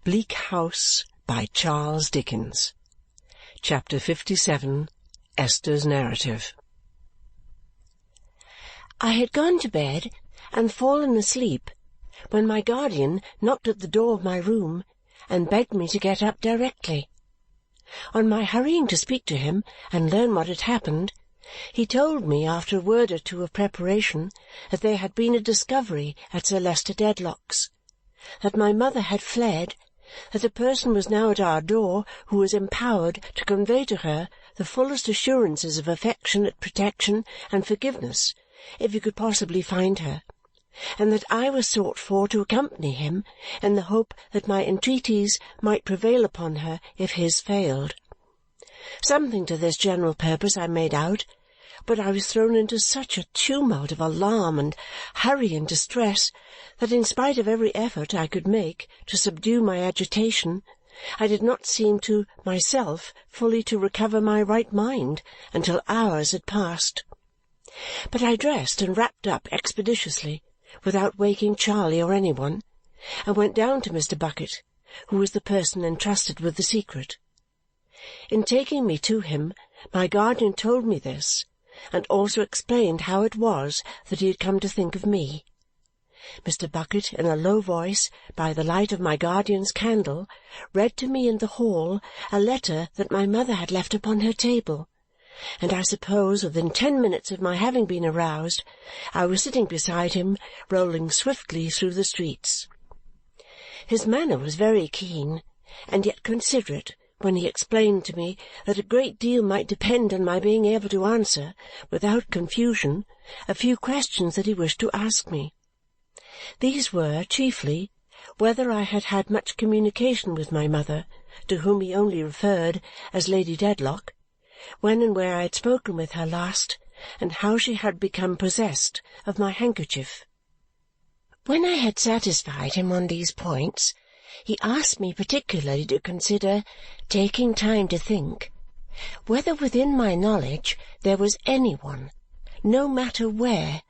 Bleak House by Charles Dickens. Chapter 57. Esther's Narrative. I had gone to bed and fallen asleep when my guardian knocked at the door of my room and begged me to get up directly. On my hurrying to speak to him and learn what had happened, he told me, after a word or two of preparation, that there had been a discovery at Sir Leicester Dedlock's, that my mother had fled, that a person was now at our door who was empowered to convey to her the fullest assurances of affectionate protection and forgiveness if he could possibly find her, and that I was sought for to accompany him in the hope that my entreaties might prevail upon her if his failed. Something to this general purpose I made out, but I was thrown into such a tumult of alarm and hurry and distress that in spite of every effort I could make to subdue my agitation, I did not seem to myself fully to recover my right mind until hours had passed. But I dressed and wrapped up expeditiously, without waking Charley or any one, and went down to Mr. Bucket, who was the person entrusted with the secret. In taking me to him, my guardian told me this, and also explained how it was that he had come to think of me. Mr. Bucket, in a low voice, by the light of my guardian's candle, read to me in the hall a letter that my mother had left upon her table, and I suppose within 10 minutes of my having been aroused, I was sitting beside him, rolling swiftly through the streets. His manner was very keen, and yet considerate, when he explained to me that a great deal might depend on my being able to answer, without confusion, a few questions that he wished to ask me. These were, chiefly, whether I had had much communication with my mother, to whom he only referred as Lady Dedlock, when and where I had spoken with her last, and how she had become possessed of my handkerchief. When I had satisfied him on these points, he asked me particularly to consider, taking time to think, whether within my knowledge there was any one, no matter where,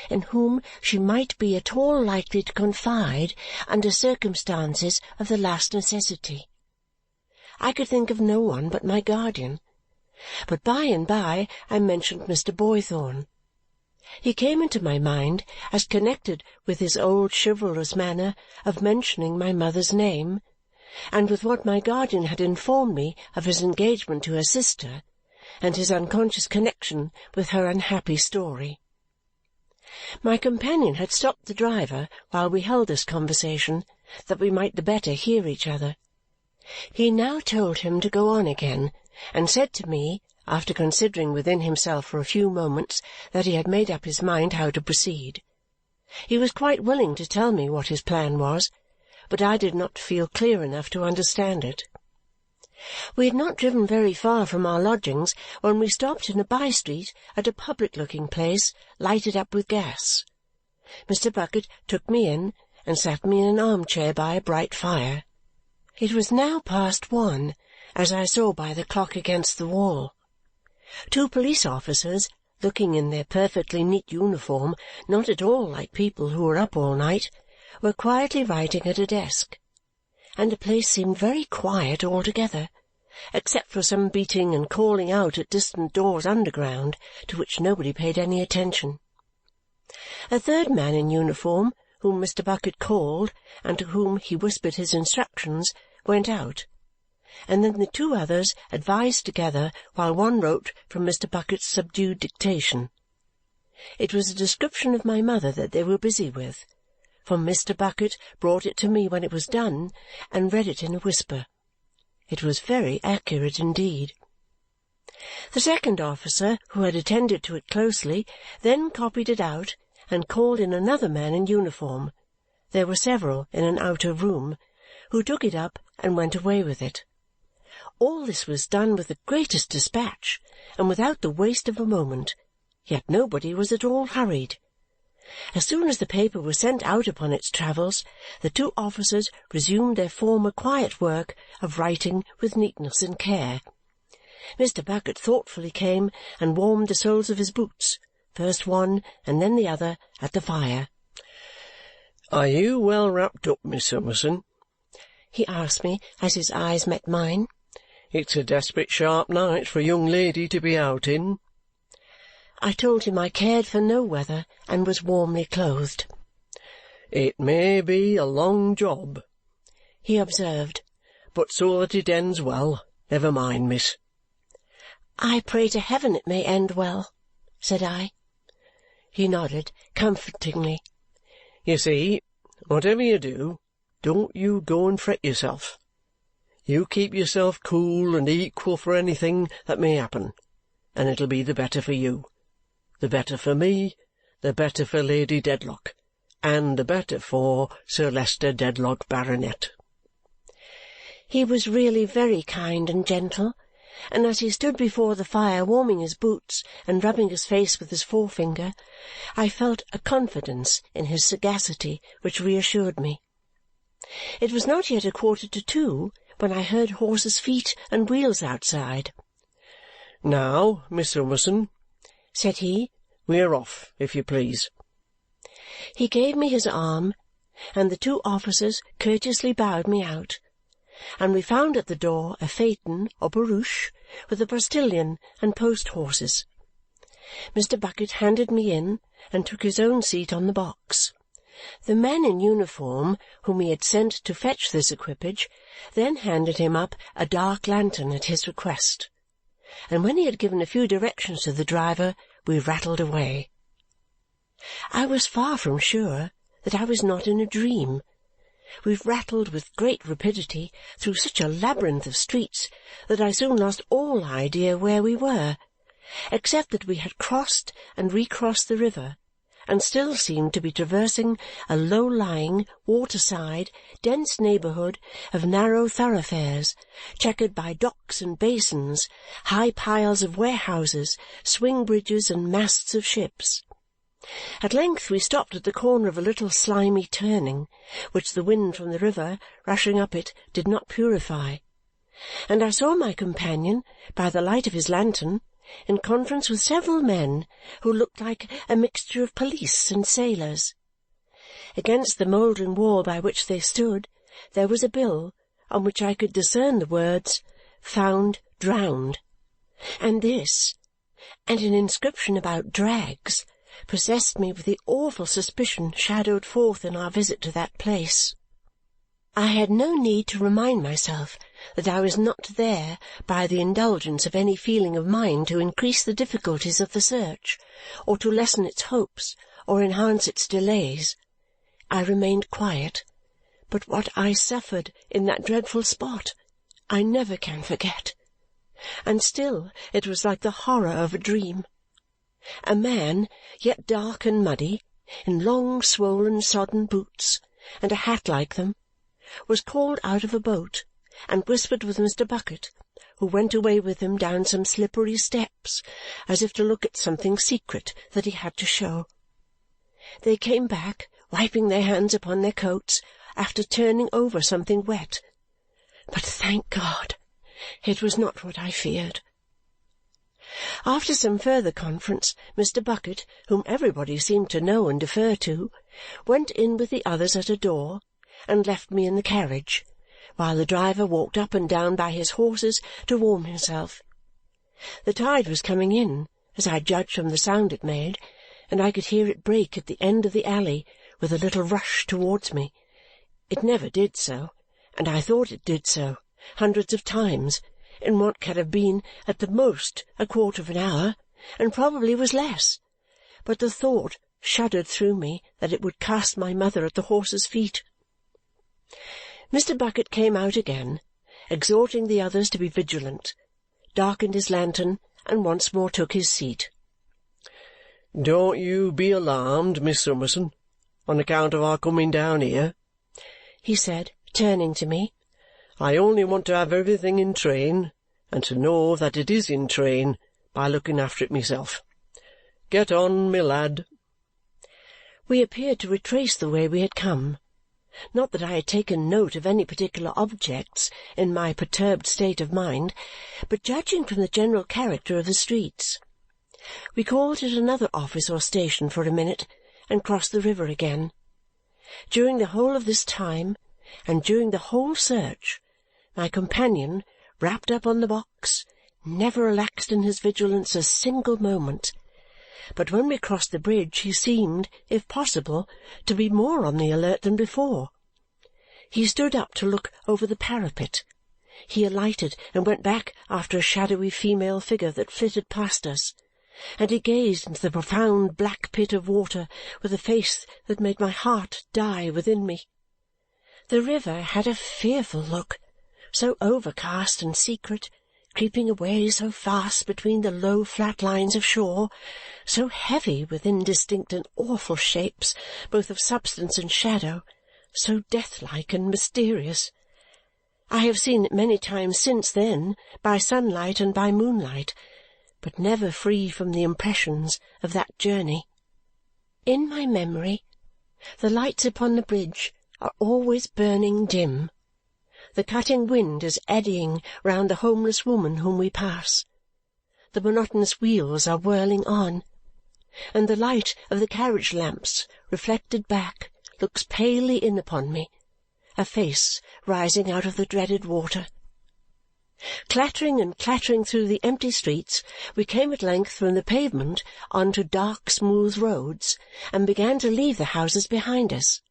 in whom she might be at all likely to confide under circumstances of the last necessity. I could think of no one but my guardian, but by and by I mentioned Mr. Boythorn. He came into my mind as connected with his old chivalrous manner of mentioning my mother's name, and with what my guardian had informed me of his engagement to her sister, and his unconscious connection with her unhappy story. My companion had stopped the driver while we held this conversation, that we might the better hear each other. He now told him to go on again, and said to me, after considering within himself for a few moments, that he had made up his mind how to proceed. He was quite willing to tell me what his plan was, but I did not feel clear enough to understand it. We had not driven very far from our lodgings when we stopped in a by-street at a public-looking place lighted up with gas. Mr. Bucket took me in and sat me in an arm-chair by a bright fire. It was now past 1, as I saw by the clock against the wall. 2 police officers, looking in their perfectly neat uniform, not at all like people who were up all night, were quietly writing at a desk, and the place seemed very quiet altogether, except for some beating and calling out at distant doors underground, to which nobody paid any attention. A third man in uniform, whom Mr. Bucket called, and to whom he whispered his instructions, went out, and then the 2 others advised together while one wrote from Mr. Bucket's subdued dictation. It was a description of my mother that they were busy with, for Mr. Bucket brought it to me when it was done and read it in a whisper. It was very accurate indeed. The second officer, who had attended to it closely, then copied it out and called in another man in uniform, there were several in an outer room, who took it up and went away with it. All this was done with the greatest dispatch and without the waste of a moment, yet nobody was at all hurried. As soon as the paper was sent out upon its travels, the 2 officers resumed their former quiet work of writing with neatness and care. Mr. Bucket thoughtfully came and warmed the soles of his boots, first one and then the other, at the fire. "Are you well wrapped up, Miss Summerson?" he asked me as his eyes met mine. "It's a desperate sharp night for a young lady to be out in." I told him I cared for no weather and was warmly clothed. "It may be a long job," he observed, "but so that it ends well, never mind, miss." "I pray to heaven it may end well," said I. He nodded comfortingly. "You see, whatever you do, don't you go and fret yourself. You keep yourself cool and equal for anything that may happen, and it'll be the better for you, the better for me, the better for Lady Dedlock, and the better for Sir Leicester Dedlock, Baronet." He was really very kind and gentle, and as he stood before the fire warming his boots and rubbing his face with his forefinger, I felt a confidence in his sagacity which reassured me. It was not yet 1:45 when I heard horses' feet and wheels outside. "Now, Miss Summerson," said he, "we're off, if you please." He gave me his arm, and the two officers courteously bowed me out, and we found at the door a phaeton or barouche with a postilion and post-horses. Mr. Bucket handed me in and took his own seat on the box. The men in uniform whom he had sent to fetch this equipage then handed him up a dark lantern at his request, and when he had given a few directions to the driver, we rattled away. I was far from sure that I was not in a dream. We rattled with great rapidity through such a labyrinth of streets that I soon lost all idea where we were, except that we had crossed and recrossed the river, and still seemed to be traversing a low-lying, waterside, dense neighbourhood of narrow thoroughfares, chequered by docks and basins, high piles of warehouses, swing-bridges, and masts of ships. At length we stopped at the corner of a little slimy turning, which the wind from the river rushing up it did not purify, and I saw my companion, by the light of his lantern, in conference with several men who looked like a mixture of police and sailors. Against the mouldering wall by which they stood there was a bill on which I could discern the words, "Found drowned," and this, and an inscription about drags, possessed me with the awful suspicion shadowed forth in our visit to that place. I had no need to remind myself that I was not there by the indulgence of any feeling of mine to increase the difficulties of the search, or to lessen its hopes, or enhance its delays. I remained quiet, but what I suffered in that dreadful spot I never can forget, and still it was like the horror of a dream. A man, yet dark and muddy, in long swollen sodden boots, and a hat like them, was called out of a boat and whispered with Mr. Bucket, who went away with him down some slippery steps, as if to look at something secret that he had to show. They came back, wiping their hands upon their coats, after turning over something wet. But, thank God, it was not what I feared. After some further conference, Mr. Bucket, whom everybody seemed to know and defer to, went in with the others at a door and left me in the carriage, while the driver walked up and down by his horses to warm himself. The tide was coming in, as I judged from the sound it made, and I could hear it break at the end of the alley with a little rush towards me. It never did so, and I thought it did so, hundreds of times, in what can have been at the most 1/4 of an hour, and probably was less. But the thought shuddered through me that it would cast my mother at the horse's feet. Mr. Bucket came out again, exhorting the others to be vigilant, darkened his lantern, and once more took his seat. "Don't you be alarmed, Miss Summerson, on account of our coming down here," he said, turning to me. "I only want to have everything in train, and to know that it is in train by looking after it myself. Get on, my lad." We appeared to retrace the way we had come. Not that I had taken note of any particular objects in my perturbed state of mind, but judging from the general character of the streets. We called at another office or station for a minute and crossed the river again. During the whole of this time and during the whole search my companion, wrapped up on the box, never relaxed in his vigilance a single moment. But when we crossed the bridge he seemed, if possible, to be more on the alert than before. He stood up to look over the parapet. He alighted and went back after a shadowy female figure that flitted past us, and he gazed into the profound black pit of water with a face that made my heart die within me. The river had a fearful look, so overcast and secret, creeping away so fast between the low flat lines of shore, so heavy with indistinct and awful shapes, both of substance and shadow, so death-like and mysterious. I have seen it many times since then, by sunlight and by moonlight, but never free from the impressions of that journey. In my memory, the lights upon the bridge are always burning dim. The cutting wind is eddying round the homeless woman whom we pass. The monotonous wheels are whirling on, and the light of the carriage lamps, reflected back, looks palely in upon me, a face rising out of the dreaded water. Clattering and clattering through the empty streets, we came at length from the pavement on to dark smooth roads, and began to leave the houses behind us.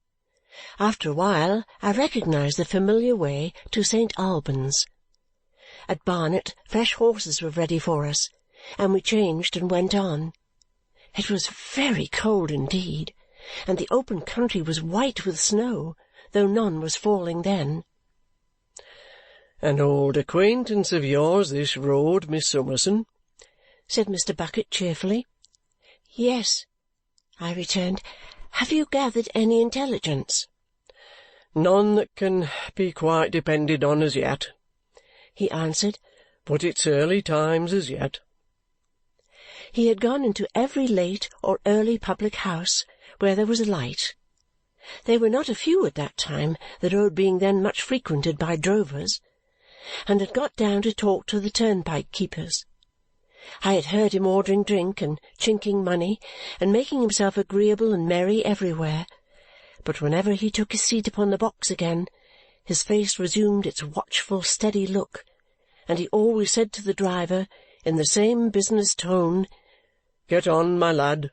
After a while I recognized the familiar way to St. Albans. At Barnet fresh horses were ready for us, and we changed and went on. It was very cold indeed, and the open country was white with snow, though none was falling then. "An old acquaintance of yours, this road, Miss Summerson?" said Mr. Bucket cheerfully. "Yes," I returned. "Have you gathered any intelligence?" "None that can be quite depended on as yet," he answered, "but it's early times as yet." He had gone into every late or early public house where there was a light. They were not a few at that time, the road being then much frequented by drovers, and had got down to talk to the turnpike keepers. I had heard him ordering drink and chinking money and making himself agreeable and merry everywhere, but whenever he took his seat upon the box again, his face resumed its watchful steady look, and he always said to the driver, in the same business tone, "Get on, my lad."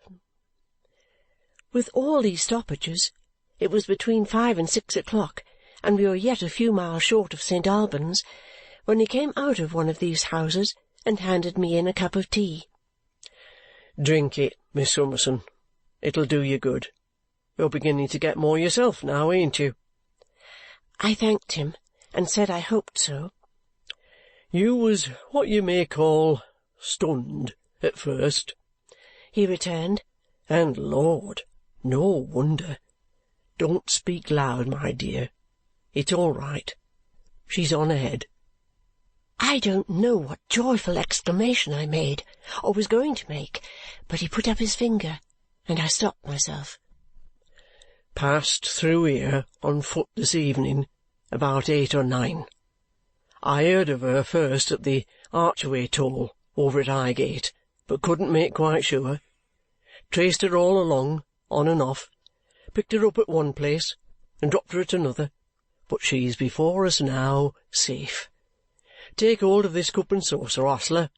With all these stoppages, it was between 5 and 6 o'clock, and we were yet a few miles short of St. Albans, when he came out of one of these houses and handed me in a cup of tea. "Drink it, Miss Summerson. It'll do you good. You're beginning to get more yourself now, ain't you?" I thanked him and said I hoped so. "You was what you may call stunned at first," he returned, "and, Lord, no wonder. Don't speak loud, my dear. It's all right. She's on ahead." I don't know what joyful exclamation I made or was going to make, but he put up his finger, and I stopped myself. "Passed through here on foot this evening about 8 or 9. I heard of her first at the Archway toll over at Highgate, but couldn't make quite sure. Traced her all along, on and off, picked her up at one place and dropped her at another, but she's before us now, safe. Take hold of this cup and saucer, ostler.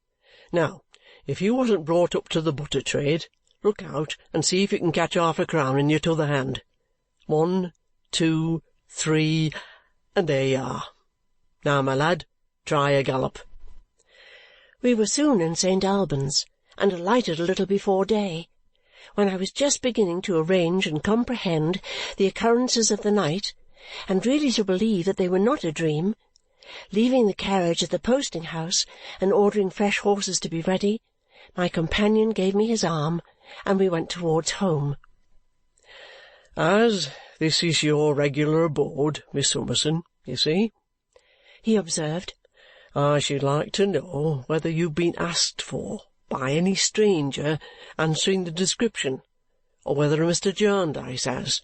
Now, if you wasn't brought up to the butter trade, look out and see if you can catch 1/2 crown in your t'other hand. 1, 2, 3, and there you are. Now, my lad, try a gallop." We were soon in St. Albans, and alighted a little before day, when I was just beginning to arrange and comprehend the occurrences of the night, and really to believe that they were not a dream. Leaving the carriage at the posting-house and ordering fresh horses to be ready, my companion gave me his arm, and we went towards home. "As this is your regular abode, Miss Summerson, you see," he observed, "I should like to know whether you've been asked for by any stranger answering the description, or whether a Mr. Jarndyce has.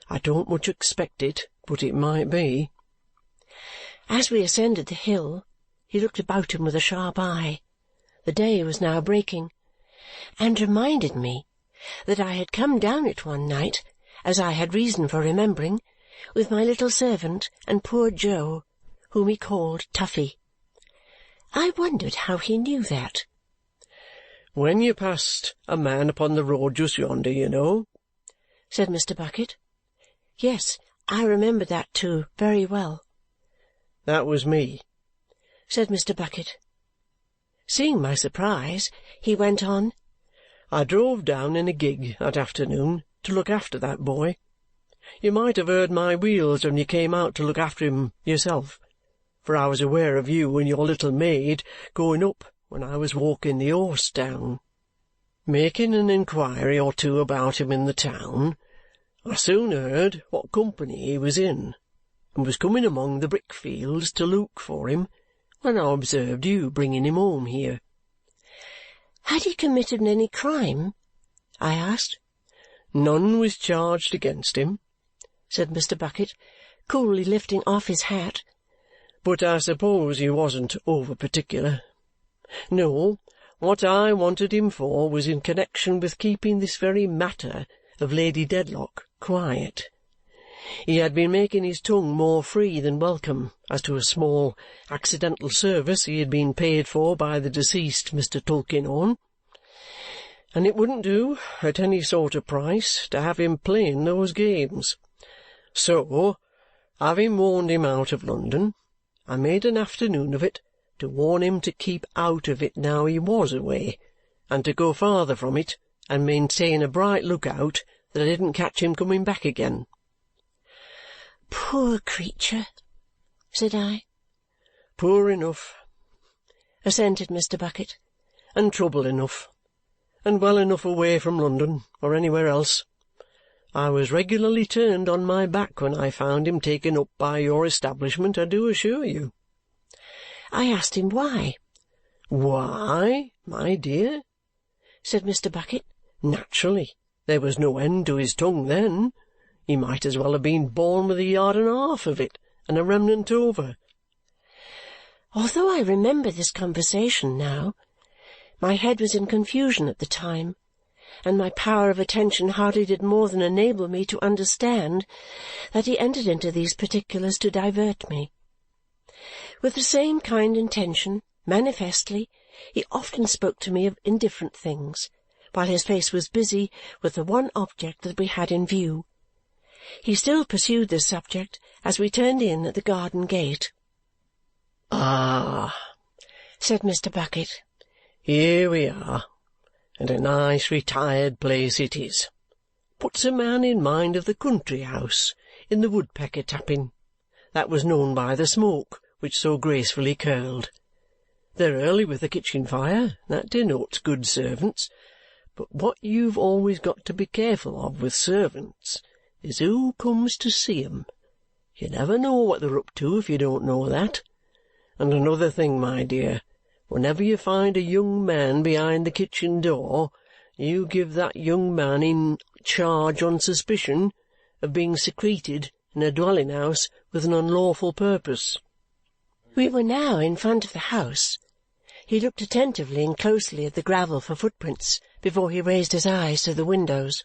I don't much expect it, but it might be." As we ascended the hill, he looked about him with a sharp eye. The day was now breaking, and reminded me that I had come down it one night, as I had reason for remembering, with my little servant and poor Joe, whom he called Tuffy. I wondered how he knew that. "When you passed a man upon the road just yonder, you know," said Mr. Bucket. Yes, I remember that too, very well. "That was me," said Mr. Bucket. Seeing my surprise, he went on, "I drove down in a gig that afternoon to look after that boy. You might have heard my wheels when you came out to look after him yourself, for I was aware of you and your little maid going up when I was walking the horse down. Making an inquiry or two about him in the town, I soon heard what company he was in, and was coming among the brick-fields to look for him when I observed you bringing him home here." Had he committed any crime? I asked. "None was charged against him," said Mr. Bucket, coolly lifting off his hat. "But I suppose he wasn't over-particular. No, what I wanted him for was in connexion with keeping this very matter of Lady Dedlock quiet. He had been making his tongue more free than welcome as to a small accidental service he had been paid for by the deceased Mr. Tulkinghorn, and it wouldn't do, at any sort of price, to have him playing those games. So, having warned him out of London, I made an afternoon of it to warn him to keep out of it now he was away, and to go farther from it and maintain a bright look-out that I didn't catch him coming back again." "Poor creature!" said I. "Poor enough," assented Mr. Bucket. "and trouble enough, and well enough away from London or anywhere else. I was regularly turned on my back when I found him taken up by your establishment, I do assure you." I asked him why. "Why, my dear?" said Mr. Bucket. "Naturally, there was no end to his tongue then. He might as well have been born with a yard and a half of it, and a remnant over." Although I remember this conversation now, my head was in confusion at the time, and my power of attention hardly did more than enable me to understand that he entered into these particulars to divert me. With the same kind intention, manifestly, he often spoke to me of indifferent things, while his face was busy with the one object that we had in view. He still pursued this subject as we turned in at the garden gate. "Ah!" said Mr. Bucket. "Here we are, and a nice retired place it is. Puts a man in mind of the country house in the woodpecker tapping, that was known by the smoke which so gracefully curled. They're early with the kitchen fire, that denotes good servants. But what you've always got to be careful of with servants is who comes to see 'em. You never know what they're up to if you don't know that. And another thing, my dear, whenever you find a young man behind the kitchen door, you give that young man in charge on suspicion of being secreted in a dwelling-house with an unlawful purpose." We were now in front of the house. He looked attentively and closely at the gravel for footprints before he raised his eyes to the windows.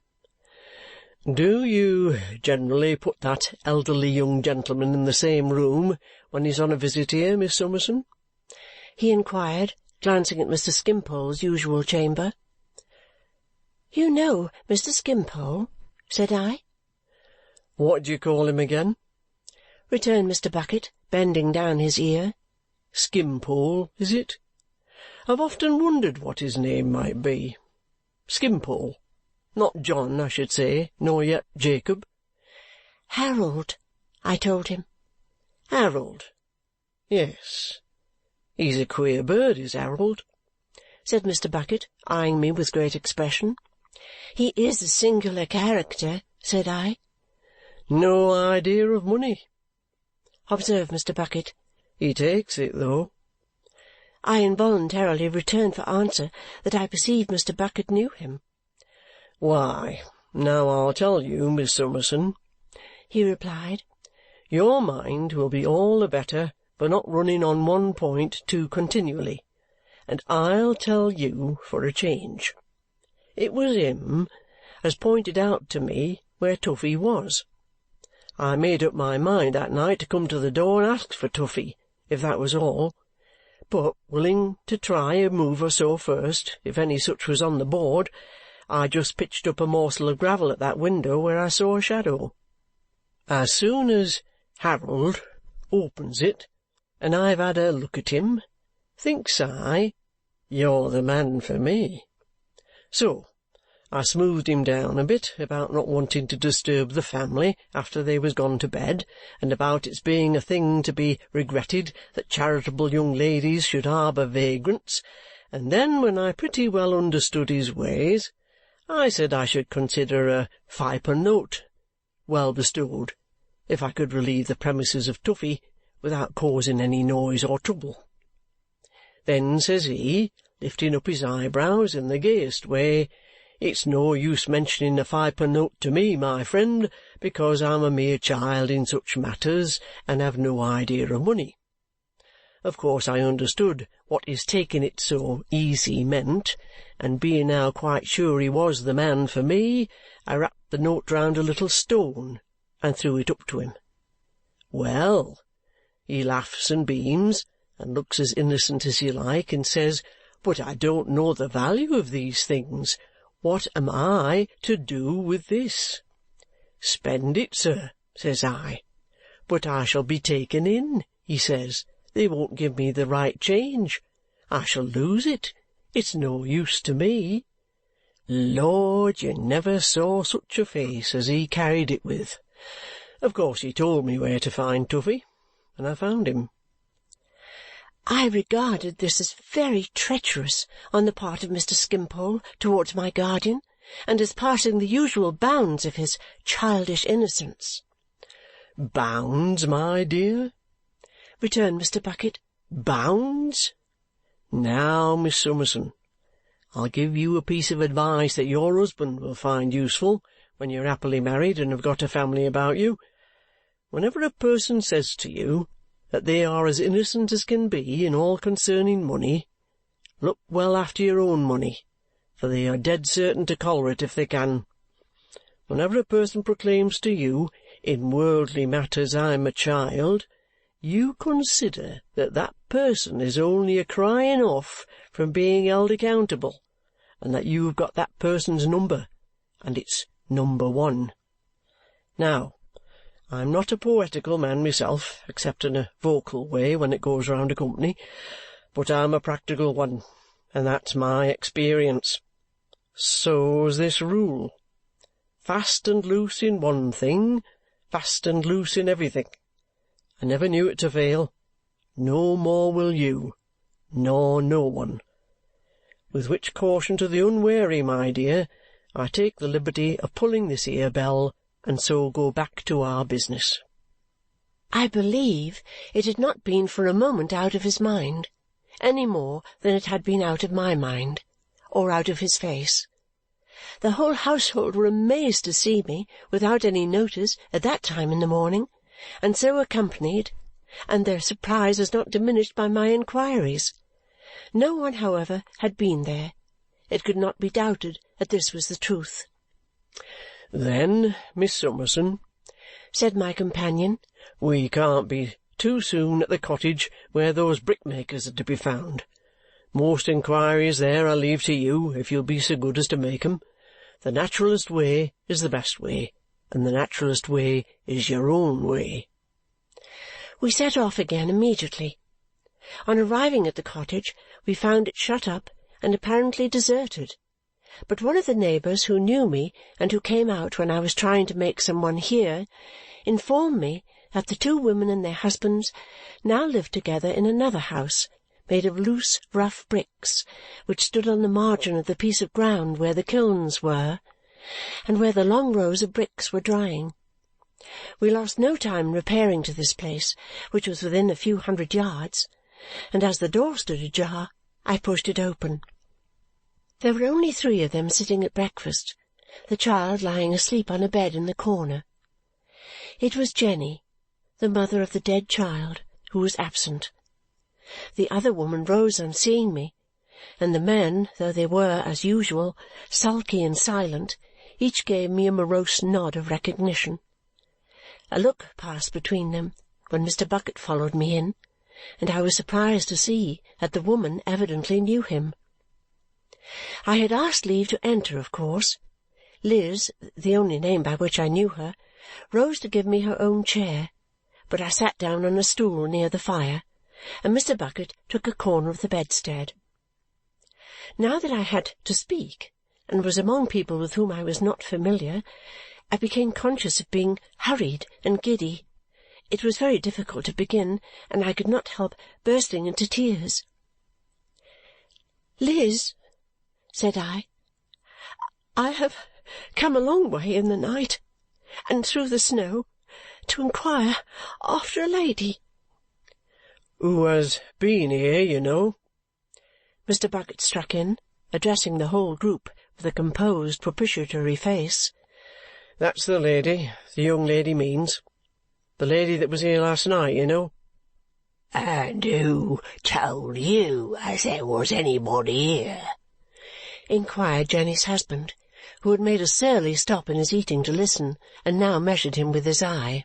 "Do you generally put that elderly young gentleman in the same room when he's on a visit here, Miss Summerson?" he inquired, glancing at Mr. Skimpole's usual chamber. "You know Mr. Skimpole?" said I. "What do you call him again?" returned Mr. Bucket, bending down his ear. "Skimpole, is it? I've often wondered what his name might be. Skimpole. Not John, I should say, nor yet Jacob." "Harold," I told him. "Harold. Yes. He's a queer bird, is Harold," said Mr. Bucket, eyeing me with great expression. "He is a singular character," said I. "No idea of money," observed Mr. Bucket. "He takes it, though." I involuntarily returned for answer that I perceived Mr. Bucket knew him. "Why, now I'll tell you, Miss Summerson," he replied, "your mind will be all the better for not running on one point too continually, and I'll tell you for a change. It was him as pointed out to me where Tuffy was. I made up my mind that night to come to the door and ask for Tuffy, if that was all. But, willing to try a move or so first, if any such was on the board, I just pitched up a morsel of gravel at that window where I saw a shadow. As soon as Harold opens it, and I've had a look at him, thinks I, you're the man for me. So I smoothed him down a bit about not wanting to disturb the family after they was gone to bed, and about its being a thing to be regretted that charitable young ladies should harbour vagrants, and then, when I pretty well understood his ways, I said I should consider a £5 note well bestowed if I could relieve the premises of Tuffy without causing any noise or trouble. Then says he, lifting up his eyebrows in the gayest way, "It's no use mentioning a £5 note to me, my friend, because I'm a mere child in such matters and have no idea of money." Of course I understood what his taking it so easy meant, and being now quite sure he was the man for me, I wrapped the note round a little stone and threw it up to him. Well, he laughs and beams, and looks as innocent as you like, and says, "But I don't know the value of these things. What am I to do with this?" "Spend it, sir," says I. "But I shall be taken in," he says. "They won't give me the right change. I shall lose it. It's no use to me." Lord, you never saw such a face as he carried it with. Of course he told me where to find Tuffy, and I found him. I regarded this as very treacherous on the part of Mr. Skimpole towards my guardian, and as passing the usual bounds of his childish innocence. "Bounds, my dear?" returned Mr. Bucket. "Bounds? Now, Miss Summerson, I'll give you a piece of advice that your husband will find useful when you're happily married and have got a family about you. Whenever a person says to you that they are as innocent as can be in all concerning money, look well after your own money, for they are dead certain to collar it if they can. Whenever a person proclaims to you, in worldly matters I'm a child, you consider that that person is only a crying off from being held accountable, and that you've got that person's number, and it's number 1. Now, I'm not a poetical man myself, except in a vocal way when it goes round a company, but I'm a practical one, and that's my experience. So's this rule. Fast and loose in one thing, fast and loose in everything. I never knew it to fail. No more will you, nor no one. With which caution to the unwary, my dear, I take the liberty of pulling this here bell, and so go back to our business." I believe it had not been for a moment out of his mind, any more than it had been out of my mind, or out of his face. The whole household were amazed to see me, without any notice, at that time in the morning, and so accompanied, and their surprise was not diminished by my inquiries. No one, however, had been there. It could not be doubted that this was the truth. "Then, Miss Summerson," said my companion, "we can't be too soon at the cottage where those brickmakers are to be found. Most inquiries there I leave to you, if you'll be so good as to make 'em. The naturalest way is the best way, and the naturalest way is your own way." We set off again immediately. On arriving at the cottage, we found it shut up and apparently deserted, but one of the neighbours who knew me and who came out when I was trying to make some one hear informed me that the 2 women and their husbands now lived together in another house made of loose, rough bricks, which stood on the margin of the piece of ground where the kilns were, and where the long rows of bricks were drying. We lost no time in repairing to this place, which was within a few 100 yards, and as the door stood ajar, I pushed it open. There were only 3 of them sitting at breakfast, the child lying asleep on a bed in the corner. It was Jenny, the mother of the dead child, who was absent. The other woman rose on seeing me, and the men, though they were, as usual, sulky and silent, each gave me a morose nod of recognition. A look passed between them when Mr. Bucket followed me in, and I was surprised to see that the woman evidently knew him. I had asked leave to enter, of course. Liz, the only name by which I knew her, rose to give me her own chair, but I sat down on a stool near the fire, and Mr. Bucket took a corner of the bedstead. Now that I had to speak, and was among people with whom I was not familiar, I became conscious of being hurried and giddy. It was very difficult to begin, and I could not help bursting into tears. "Liz," said I have come a long way in the night, and through the snow, to inquire after a lady." "Who has been here, you know," Mr. Bucket struck in, addressing the whole group with a composed, propitiatory face. "That's the lady, the young lady means. The lady that was here last night, you know." "And who told you as there was anybody here?" inquired Jenny's husband, who had made a surly stop in his eating to listen and now measured him with his eye.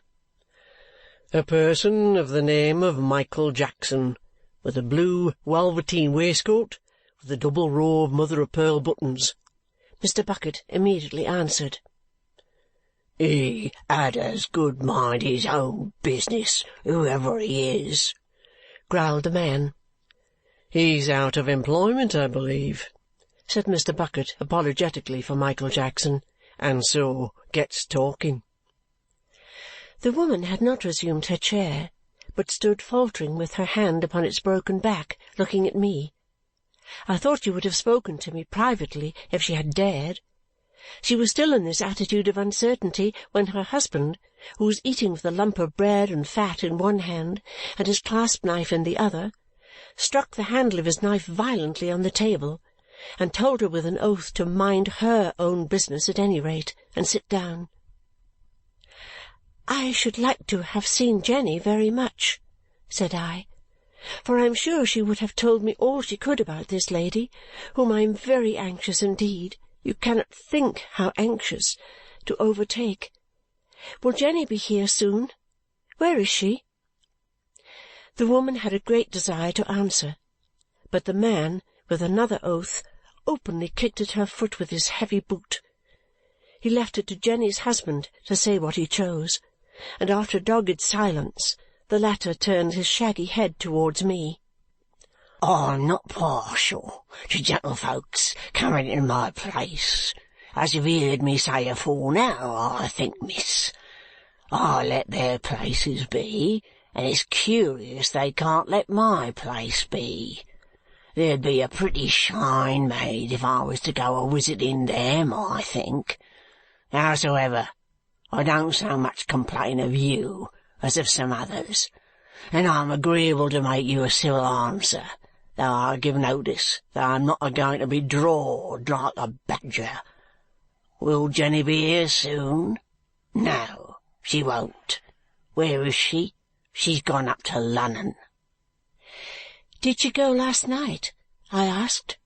"A person of the name of Michael Jackson, with a blue velveteen waistcoat with a double row of mother-of-pearl buttons," Mr. Bucket immediately answered. "He had as good mind his own business, whoever he is," growled the man. "He's out of employment, I believe," said Mr. Bucket apologetically for Michael Jackson, "and so gets talking." The woman had not resumed her chair, but stood faltering with her hand upon its broken back, looking at me. I thought she would have spoken to me privately if she had dared. She was still in this attitude of uncertainty when her husband, who was eating with a lump of bread and fat in one hand and his clasp-knife in the other, struck the handle of his knife violently on the table and told her with an oath to mind her own business at any rate and sit down. "I should like to have seen Jenny very much," said I, "for I am sure she would have told me all she could about this lady, whom I am very anxious indeed, you cannot think how anxious, to overtake. Will Jenny be here soon? Where is she?" The woman had a great desire to answer, but the man, with another oath, openly kicked at her foot with his heavy boot. He left it to Jenny's husband to say what he chose, and after a dogged silence the latter turned his shaggy head towards me. "I'm not partial to gentlefolks coming into my place, as you've heard me say afore now, I think, miss. I let their places be, and it's curious they can't let my place be. There'd be a pretty shine made if I was to go a-visiting them, I think. Howsoever, I don't so much complain of you as of some others, and I'm agreeable to make you a civil answer, though I give notice that I'm not a-going to be drawed like a badger. Will Jenny be here soon? No, she won't. Where is she? She's gone up to Lunnon." "Did she go last night?" I asked.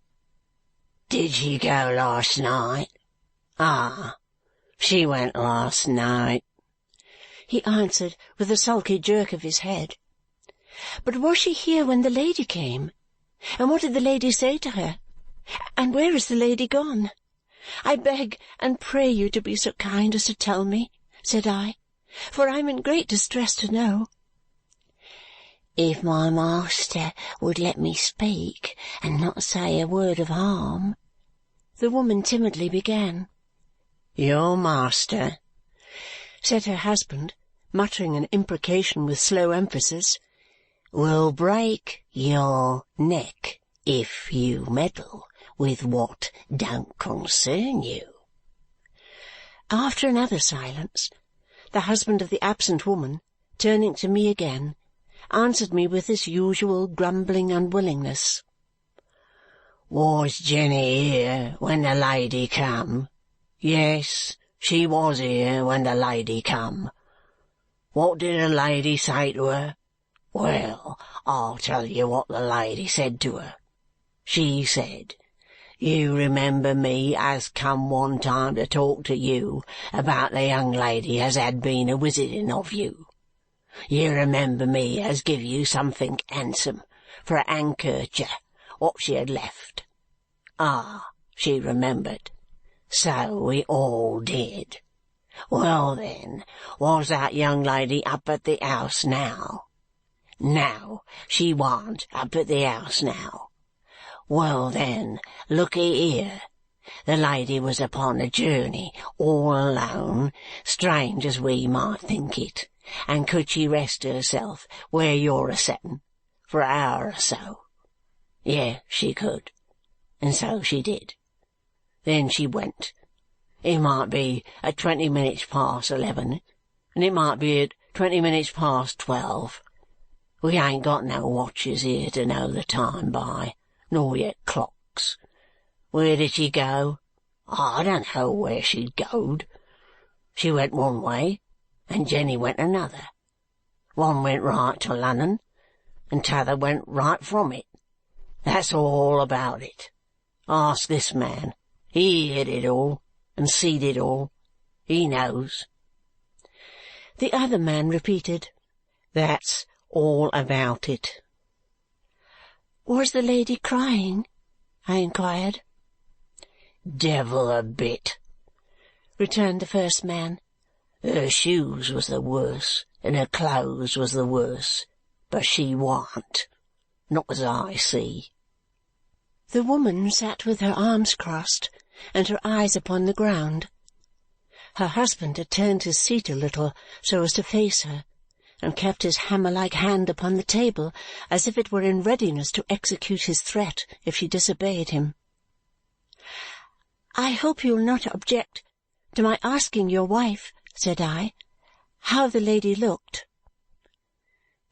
"Did she go last night? Ah, she went last night," he answered with a sulky jerk of his head. "But was she here when the lady came? And what did the lady say to her? And where is the lady gone? I beg and pray you to be so kind as to tell me," said I, "for I am in great distress to know." "If my master would let me speak and not say a word of harm," the woman timidly began. "Your master," said her husband, muttering an imprecation with slow emphasis, "will break your neck if you meddle with what don't concern you." After another silence, the husband of the absent woman, turning to me again, answered me with his usual grumbling unwillingness. "Was Jenny here when the lady come? Yes, she was here when the lady come. What did the lady say to her? Well, I'll tell you what the lady said to her. She said, You remember me as come one time to talk to you about the young lady as had been a visiting of you. You remember me as give you something handsome for a handkercher what she had left. Ah, she remembered. So we all did. Well then, was that young lady up at the house now? No, she warn't up at the house now. Well then, look'ee here. The lady was upon a journey, all alone, strange as we might think it, and could she rest herself where you're a-settin, for an hour or so? Yes, she could, and so she did. Then she went. It might be at 20 minutes past 11, and it might be at 20 minutes past 12. We ain't got no watches here to know the time by, nor yet clocks. Where did she go? I don't know where she'd goed. She went one way, and Jenny went another. One went right to London, and t'other went right from it. That's all about it. Ask this man. He heard it all, and seed it all. He knows. The other man repeated, That's all about it. Was the lady crying? I inquired. Devil a bit, returned the first man. Her shoes was the worse, and her clothes was the worse, but she warn't, not as I see. The woman sat with her arms crossed and her eyes upon the ground. Her husband had turned his seat a little so as to face her, and kept his hammer-like hand upon the table as if it were in readiness to execute his threat if she disobeyed him. "I hope you will not object to my asking your wife," said I, "how the lady looked."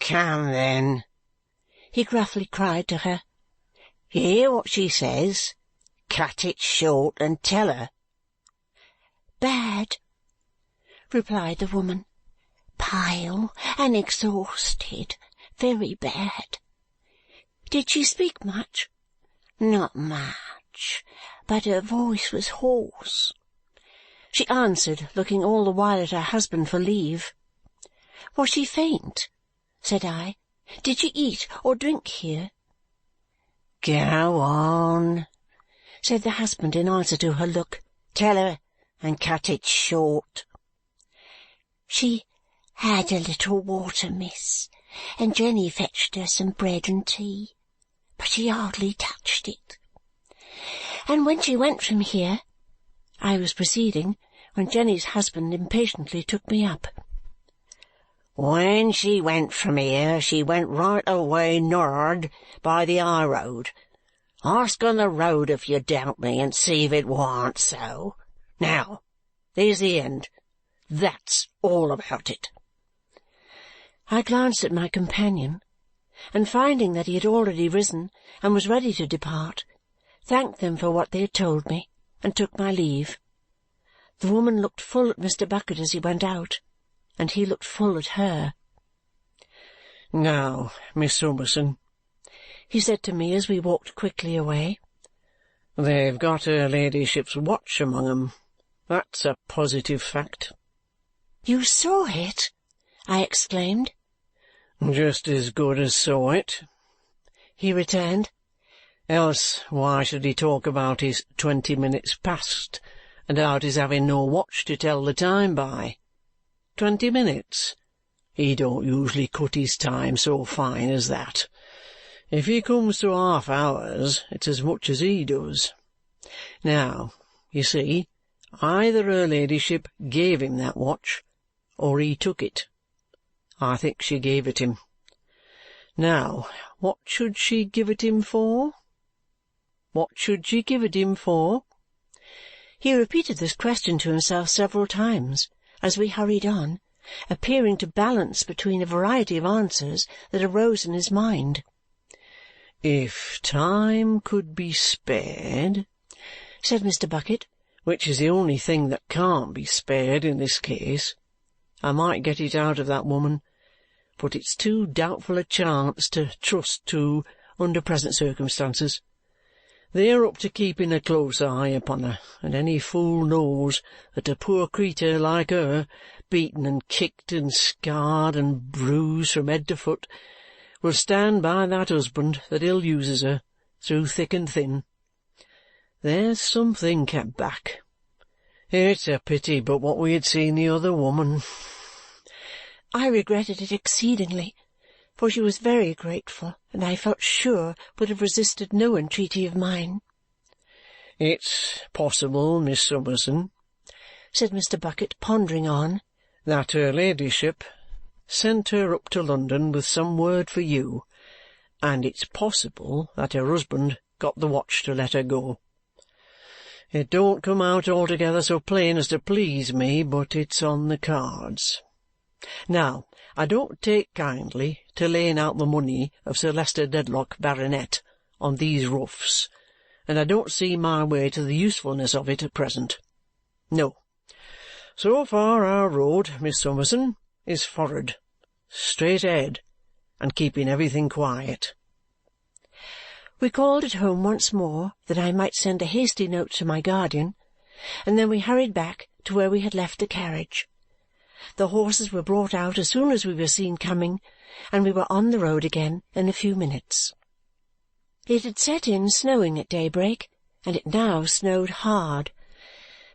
"Come, then," he gruffly cried to her. "You hear what she says. Cut it short and tell her." "Bad," replied the woman. "Pale and exhausted. Very bad." "Did she speak much?" "Not much, but her voice was hoarse." She answered, looking all the while at her husband for leave. "Was she faint?" said I. "Did she eat or drink here?" "Go on," said the husband in answer to her look. "Tell her, and cut it short." "She had a little water, miss, and Jenny fetched her some bread and tea, but she hardly touched it. And when she went from here," I was proceeding, when Jenny's husband impatiently took me up. "When she went from here, she went right away nor'ard by the high road. Ask on the road if you doubt me, and see if it warn't so. Now, there's the end. That's all about it." I glanced at my companion, and finding that he had already risen and was ready to depart, thanked them for what they had told me, and took my leave. The woman looked full at Mr. Bucket as he went out, and he looked full at her. "Now, Miss Summerson," he said to me as we walked quickly away, "they've got her ladyship's watch among 'em. That's a positive fact." "You saw it?" I exclaimed. "Just as good as saw it," he returned. "Else why should he talk about his 20 minutes past, and about his having no watch to tell the time by? 20 minutes? He don't usually cut his time so fine as that. If he comes to half hours, it's as much as he does. Now, you see, either her ladyship gave him that watch, or he took it. I think she gave it him. Now, what should she give it him for? What should she give it him for?" He repeated this question to himself several times as we hurried on, appearing to balance between a variety of answers that arose in his mind. "If time could be spared," said Mr. Bucket, "which is the only thing that can't be spared in this case, I might get it out of that woman, but it's too doubtful a chance to trust to under present circumstances. They're up to keeping a close eye upon her, and any fool knows that a poor creetur like her, beaten and kicked and scarred and bruised from head to foot, will stand by that husband that ill-uses her through thick and thin. There's something kept back. It's a pity but what we had seen the other woman. I regretted it exceedingly, for she was very grateful, and I felt sure would have resisted no entreaty of mine. It's possible, Miss Summerson, said Mr. Bucket, pondering on, that her ladyship sent her up to London with some word for you, and it's possible that her husband got the watch to let her go. It don't come out altogether so plain as to please me, but it's on the cards. Now, I don't take kindly to laying out the money of Sir Leicester Dedlock, Baronet, on these roughs, and I don't see my way to the usefulness of it at present. No. So far our road, Miss Summerson, is for'ard, straight ahead, and keeping everything quiet. We called at home once more that I might send a hasty note to my guardian, and then we hurried back to where we had left the carriage. The horses were brought out as soon as we were seen coming, and we were on the road again in a few minutes. It had set in snowing at daybreak, and it now snowed hard.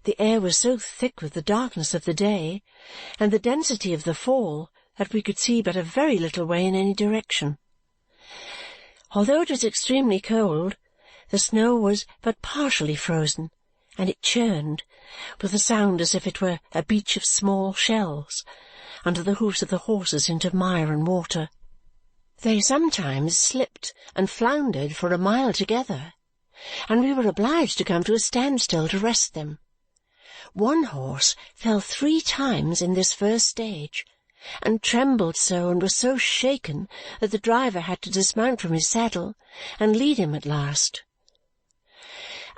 The air was so thick with the darkness of the day and the density of the fall that we could see but a very little way in any direction. Although it was extremely cold, the snow was but partially frozen, and it churned, with a sound as if it were a beach of small shells, under the hoofs of the horses into mire and water. They sometimes slipped and floundered for a mile together, and we were obliged to come to a standstill to rest them. One horse fell 3 times in this first stage, and trembled so and was so shaken that the driver had to dismount from his saddle and lead him at last.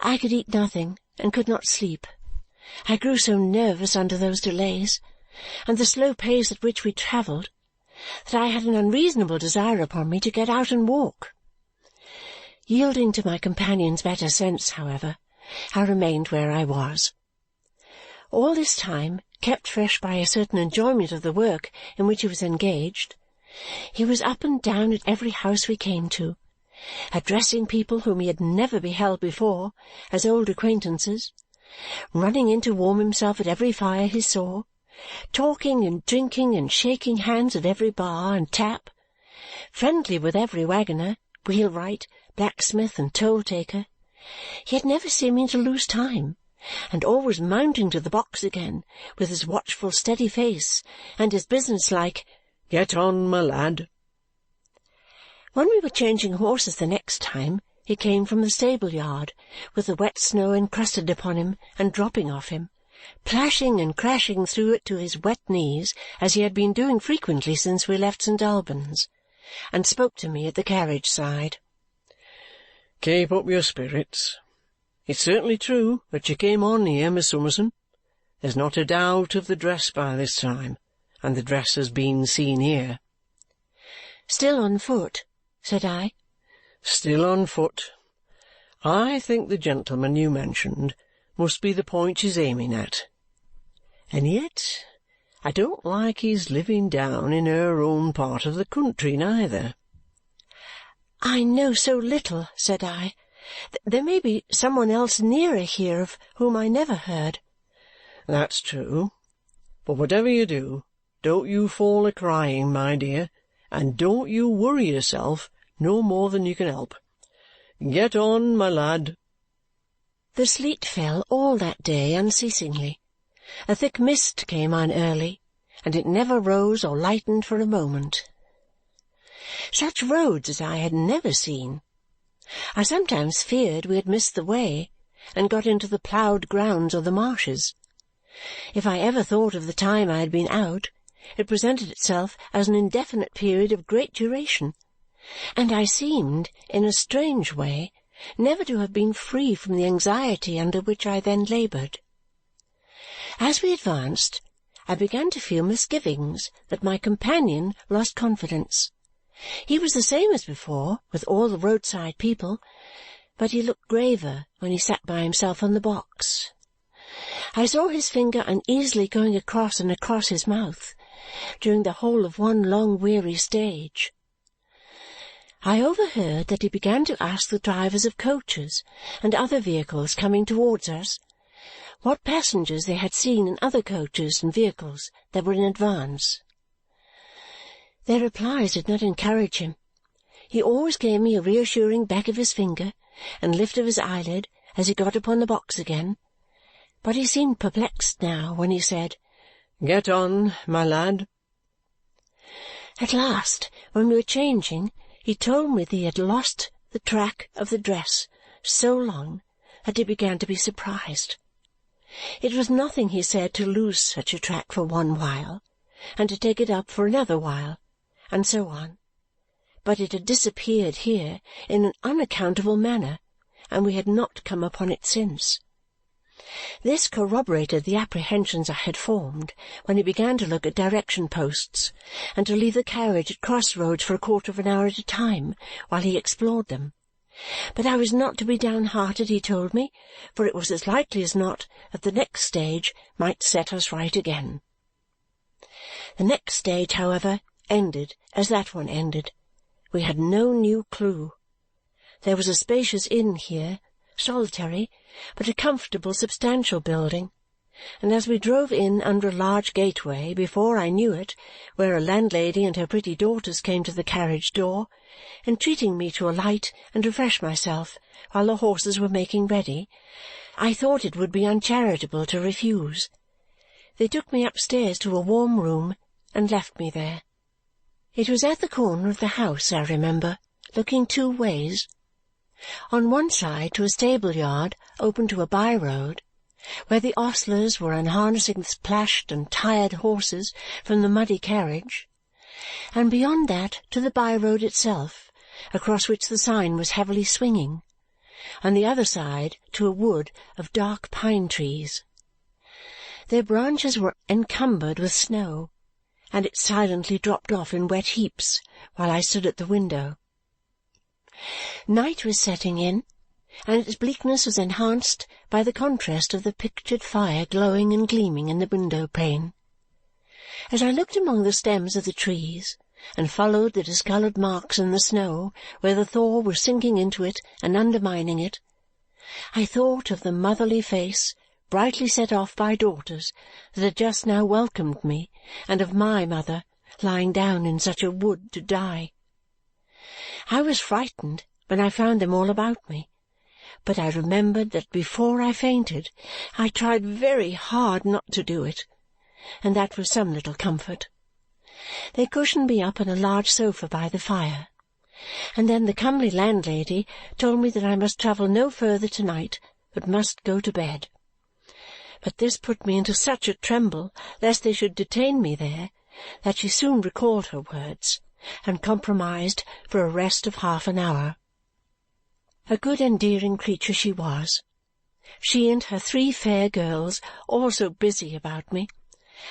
I could eat nothing and could not sleep. I grew so nervous under those delays, and the slow pace at which we travelled, that I had an unreasonable desire upon me to get out and walk. Yielding to my companion's better sense, however, I remained where I was. All this time, kept fresh by a certain enjoyment of the work in which he was engaged, he was up and down at every house we came to, addressing people whom he had never beheld before as old acquaintances, running in to warm himself at every fire he saw, talking and drinking and shaking hands at every bar and tap, friendly with every waggoner, wheelwright, blacksmith, and toll-taker, yet never seeming to lose time, and always mounting to the box again with his watchful steady face and his business-like, "Get on, my lad." When we were changing horses the next time, he came from the stable-yard, with the wet snow encrusted upon him and dropping off him, plashing and crashing through it to his wet knees, as he had been doing frequently since we left St. Albans, and spoke to me at the carriage-side. "Keep up your spirits. It's certainly true that you came on here, Miss Summerson. There's not a doubt of the dress by this time, and the dress has been seen here." "Still on foot?" said I. "Still on foot. I think the gentleman you mentioned must be the point she's aiming at. And yet I don't like his living down in her own part of the country neither." "I know so little," said I. "There may be some one else nearer here of whom I never heard." "That's true. But whatever you do, don't you fall a-crying, my dear, and don't you worry yourself no more than you can help. Get on, my lad." The sleet fell all that day unceasingly. A thick mist came on early, and it never rose or lightened for a moment. Such roads as I had never seen. I sometimes feared we had missed the way and got into the ploughed grounds or the marshes. If I ever thought of the time I had been out, it presented itself as an indefinite period of great duration, and I seemed, in a strange way, never to have been free from the anxiety under which I then laboured. As we advanced, I began to feel misgivings that my companion lost confidence. He was the same as before with all the roadside people, but he looked graver when he sat by himself on the box. I saw his finger uneasily going across and across his mouth during the whole of one long weary stage. I overheard that he began to ask the drivers of coaches and other vehicles coming towards us what passengers they had seen in other coaches and vehicles that were in advance. Their replies did not encourage him. He always gave me a reassuring beck of his finger and lift of his eyelid as he got upon the box again, but he seemed perplexed now when he said, "Get on, my lad." At last, when we were changing, he told me that he had lost the track of the dress so long that he began to be surprised. It was nothing, he said, to lose such a track for one while, and to take it up for another while, and so on. But it had disappeared here in an unaccountable manner, and we had not come upon it since. This corroborated the apprehensions I had formed when he began to look at direction-posts and to leave the carriage at cross-roads for a quarter of an hour at a time while he explored them. But I was not to be downhearted, he told me, for it was as likely as not that the next stage might set us right again. The next stage, however, ended as that one ended. We had no new clue. There was a spacious inn here, solitary, but a comfortable, substantial building, and as we drove in under a large gateway, before I knew it, where a landlady and her pretty daughters came to the carriage door, entreating me to alight and refresh myself while the horses were making ready, I thought it would be uncharitable to refuse. They took me upstairs to a warm room and left me there. It was at the corner of the house, I remember, looking two ways. On one side to a stable-yard open to a by-road, where the ostlers were unharnessing the splashed and tired horses from the muddy carriage, and beyond that to the by-road itself, across which the sign was heavily swinging, on the other side to a wood of dark pine-trees. Their branches were encumbered with snow, and it silently dropped off in wet heaps while I stood at the window. Night was setting in, and its bleakness was enhanced by the contrast of the pictured fire glowing and gleaming in the window-pane. As I looked among the stems of the trees and followed the discoloured marks in the snow where the thaw was sinking into it and undermining it, I thought of the motherly face brightly set off by daughters that had just now welcomed me, and of my mother lying down in such a wood to die. I was frightened when I found them all about me, but I remembered that before I fainted I tried very hard not to do it, and that was some little comfort. They cushioned me up on a large sofa by the fire, and then the comely landlady told me that I must travel no further to-night, but must go to bed. But this put me into such a tremble lest they should detain me there that she soon recalled her words and compromised for a rest of half an hour. A good endearing creature she was. She and her 3 fair girls all so busy about me.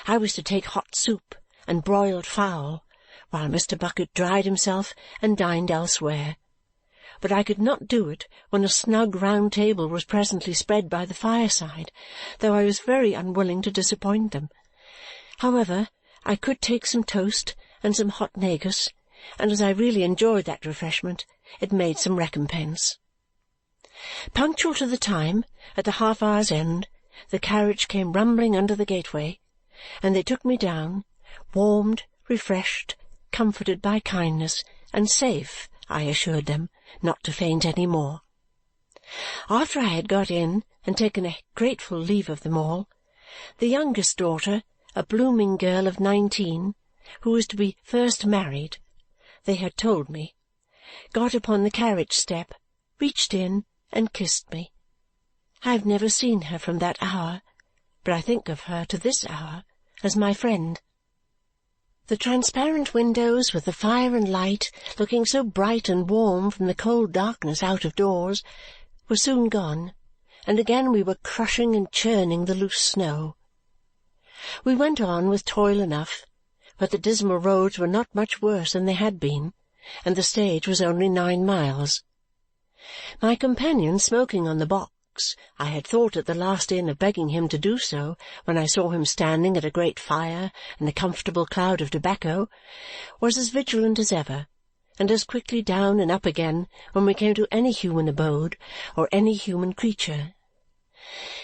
I was to take hot soup and broiled fowl, while Mr. Bucket dried himself and dined elsewhere. But I could not do it when a snug round table was presently spread by the fireside, though I was very unwilling to disappoint them. However, I could take some toast and some hot negus, and as I really enjoyed that refreshment, it made some recompense. Punctual to the time, at the half-hour's end, the carriage came rumbling under the gateway, and they took me down, warmed, refreshed, comforted by kindness, and safe, I assured them, not to faint any more. After I had got in and taken a grateful leave of them all, the youngest daughter, a blooming girl of 19, who was to be first married, they had told me, got upon the carriage step, reached in, and kissed me. I have never seen her from that hour, but I think of her to this hour as my friend. The transparent windows, with the fire and light looking so bright and warm from the cold darkness out of doors, were soon gone, and again we were crushing and churning the loose snow. We went on with toil enough, but the dismal roads were not much worse than they had been, and the stage was only 9 miles. My companion smoking on the box, I had thought at the last inn of begging him to do so when I saw him standing at a great fire and a comfortable cloud of tobacco, was as vigilant as ever, and as quickly down and up again when we came to any human abode or any human creature.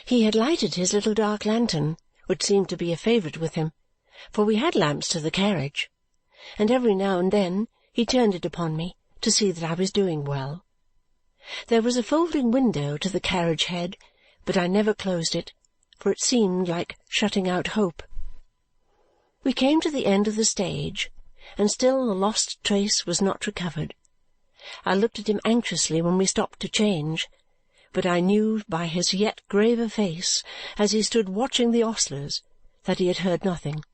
He had lighted his little dark lantern, which seemed to be a favourite with him, for we had lamps to the carriage, and every now and then he turned it upon me to see that I was doing well. There was a folding window to the carriage head, but I never closed it, for it seemed like shutting out hope. We came to the end of the stage, and still the lost trace was not recovered. I looked at him anxiously when we stopped to change, but I knew by his yet graver face, as he stood watching the ostlers, that he had heard nothing.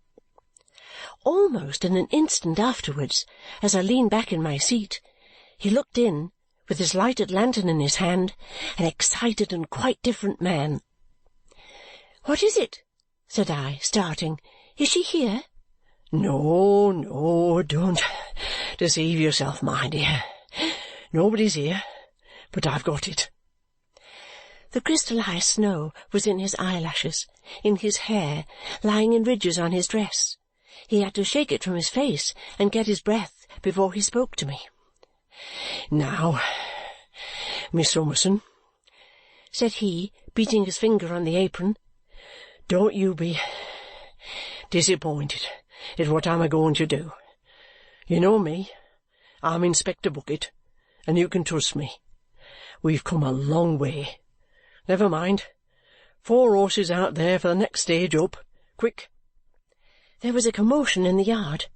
Almost in an instant afterwards, as I leaned back in my seat, he looked in, with his lighted lantern in his hand, an excited and quite different man. "What is it?" said I, starting. "Is she here?" "No, no, don't deceive yourself, my dear. Nobody's here, but I've got it." The crystallized snow was in his eyelashes, in his hair, lying in ridges on his dress. He had to shake it from his face and get his breath before he spoke to me. "Now, Miss Summerson," said he, beating his finger on the apron, "don't you be disappointed at what I'm a-going to do. You know me. I'm Inspector Bucket, and you can trust me. We've come a long way. Never mind. 4 horses out there for the next stage up. Quick!" There was a commotion in the yard,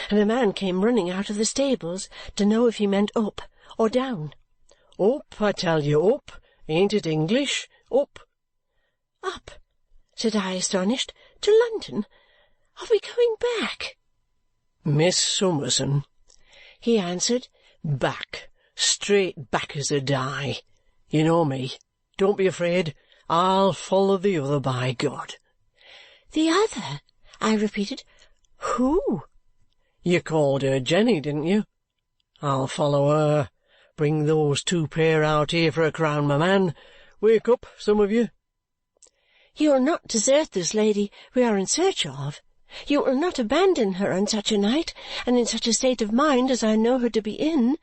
and a man came running out of the stables to know if he meant up or down. "Up, I tell you, up. Ain't it English? Up." "Up?" said I, astonished. "To London? Are we going back?" "Miss Summerson," he answered, "back. Straight back as a die. You know me. Don't be afraid. I'll follow the other, by God." "The other?" I repeated. "Who?" "You called her Jenny, didn't you? I'll follow her. Bring those 2 pair out here for a crown, my man. Wake up, some of you." "You will not desert this lady we are in search of? You will not abandon her on such a night, and in such a state of mind as I know her to be in?"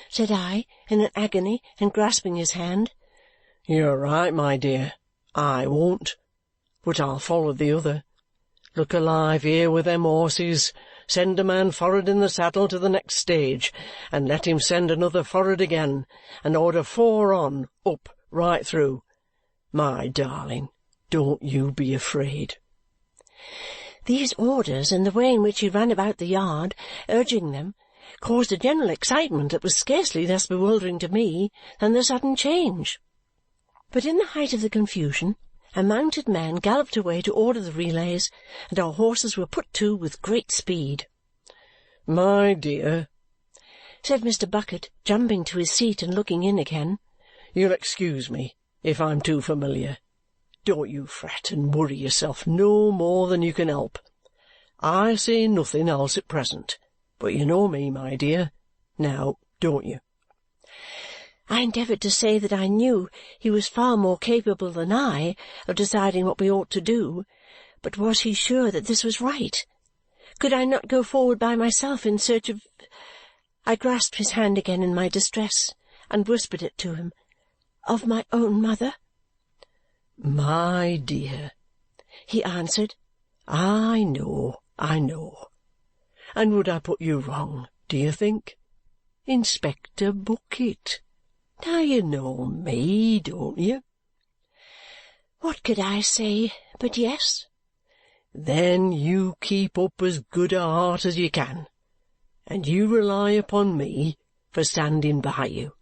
said I, in an agony, and grasping his hand. "You're right, my dear. I won't. But I'll follow the other. Look alive here with them horses. Send a man for'ard in the saddle to the next stage, and let him send another for'ard again, and order 4 on, up, right through. My darling, don't you be afraid." These orders and the way in which he ran about the yard, urging them, caused a general excitement that was scarcely less bewildering to me than the sudden change. But in the height of the confusion, a mounted man galloped away to order the relays, and our horses were put to with great speed. "My dear," said Mr. Bucket, jumping to his seat and looking in again, "you'll excuse me if I'm too familiar. Don't you fret and worry yourself no more than you can help. I say nothing else at present, but you know me, my dear. Now, don't you?" I endeavoured to say that I knew he was far more capable than I of deciding what we ought to do, but was he sure that this was right? Could I not go forward by myself in search of— I grasped his hand again in my distress and whispered it to him. "Of my own mother?" "My dear," he answered, I know. And would I put you wrong, do you think? Inspector Bucket. Now you know me, don't you?" What could I say but yes? "Then you keep up as good a heart as you can, and you rely upon me for standing by you,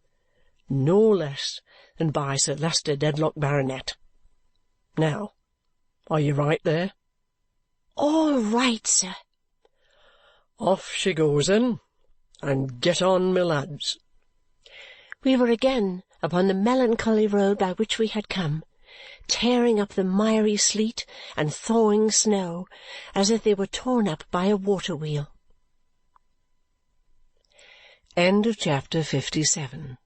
no less than by Sir Leicester Dedlock, Baronet. Now, are you right there?" "All right, sir." "Off she goes, then, and get on, my lads." We were again upon the melancholy road by which we had come, tearing up the miry sleet and thawing snow as if they were torn up by a water-wheel. End of chapter 57.